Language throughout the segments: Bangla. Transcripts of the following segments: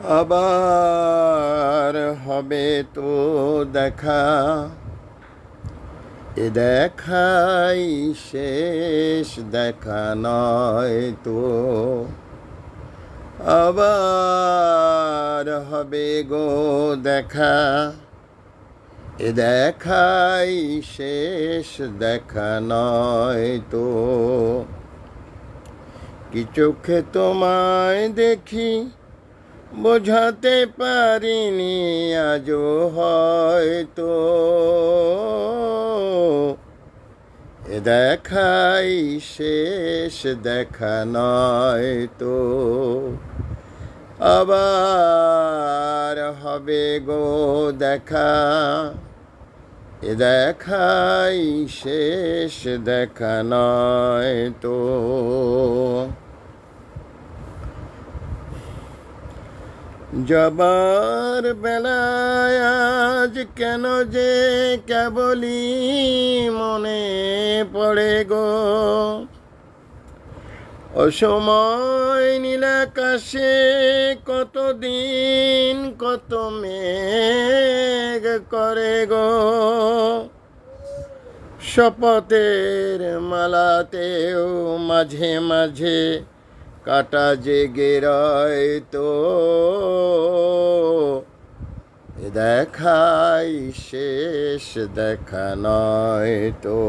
আবার হবে তো দেখা, এ দেখাই শেষ দেখা নয় তো। আবার হবে গো দেখা, এ দেখাই শেষ দেখা নয় তো। কি চোখে তোমায় দেখি বোঝাতে পারিনি আজও হয়তো, এ দেখাই শেষ দেখা নয় তো। আবার হবে গো দেখা, এ দেখাই শেষ দেখা নয় তো। যাবার বেলায় আজ কেন যে কেবলই মনে পড়ে গো, অসময় নীলাকাশে কতদিন কত মেঘ করে গো। শপথের মালাতেও মাঝে মাঝে কাটা জেগে রয় তো, এ দেখাই শেষ দেখা নয় তো।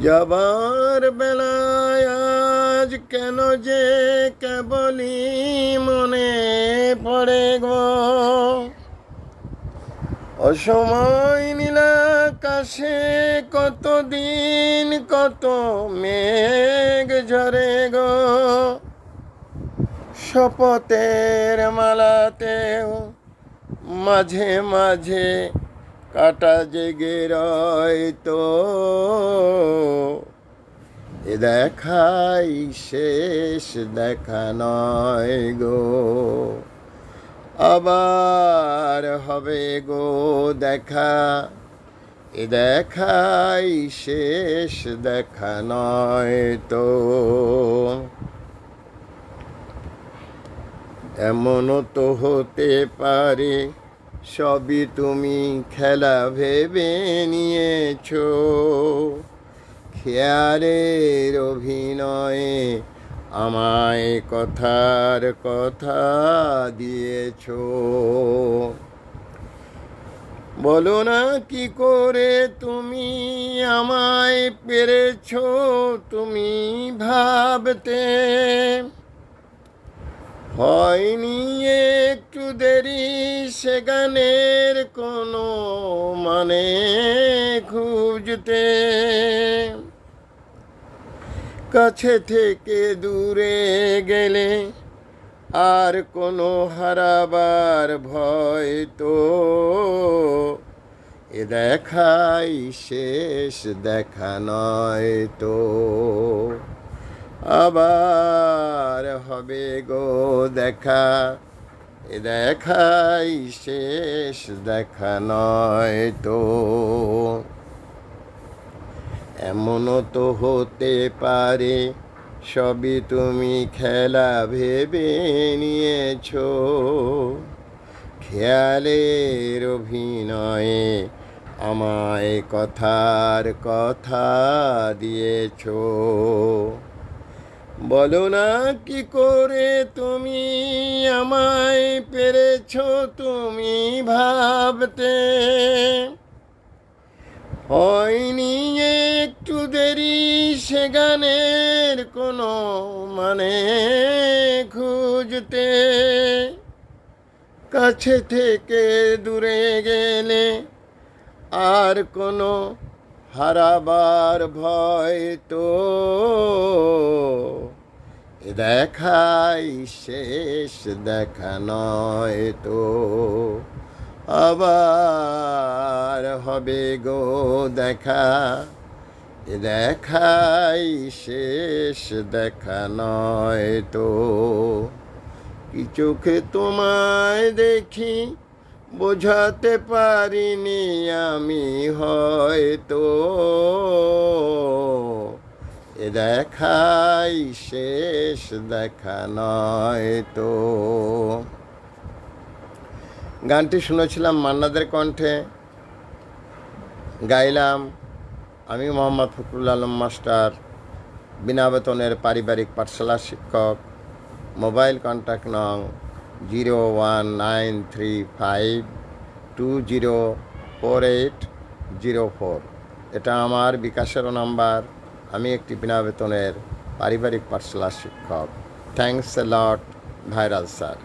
যাবার বেলায় আজ কেন যে কেবলই মনে পড়ে গো, অসময় নীলাকাশে কতদিন কত মেঘ ঝরে গো। শপথের মালাতেও মাঝে মাঝে কাটা জেগে রয় তো, এ দেখাই শেষ দেখা নয় গো। আবার হবে গো দেখা, এ দেখাই শেষ দেখা নয় তো। এমনও তো হতে পারে সবই তুমি খেলা ভেবে নিয়েছো, খেয়ালের অভিনয়ে আমায় কথার কথা দিয়েছো। বলো না কি করে তুমি আমায় পেরেছো তুমি ভাবতে, হয়নি একটু দেরি সে গানের কোনো মানে খুঁজতে। কাছে থেকে দূরে গেলে আর কোনো হারাবার ভয় তো, এ দেখাই শেষ দেখা নয় তো। আবার হবে গো দেখা, এ দেখাই শেষ দেখা নয় তো। এমনও তো হতে পারে সবই তুমি খেলা ভেবে নিয়েছো, খেয়ালের অভিনয়ে আমায় কথার কথা দিয়েছো। বলো না কি করে তুমি আমায় পেরেছো তুমি ভাবতে, হয়নি একটু দেরি সে গানের কোনো মানে খুঁজতে। কাছে থেকে দূরে গেলে আর কোনো হারাবার ভয় তো, এ দেখাই শেষ দেখা নয় তো। আবার হবে গো দেখা, এ দেখাই শেষ দেখা নয় তো। কি চোখে তোমায় দেখি বোঝাতে পারিনি আমি হয়তো, এ দেখাই শেষ দেখা নয় তো। গানটি শুনেছিলাম মান্নাদের কণ্ঠে, গাইলাম আমি মোহাম্মদ ফখরুল আলম মাস্টার, বিনা বেতনের পারিবারিক পাঠশালার শিক্ষক। মোবাইল কন্ট্যাক্ট নং 01935204804। এটা আমার বিকাশেরও নাম্বার। আমি একটি বিনা বেতনের পারিবারিক পাঠশালার শিক্ষক। Thanks a lot viral sir.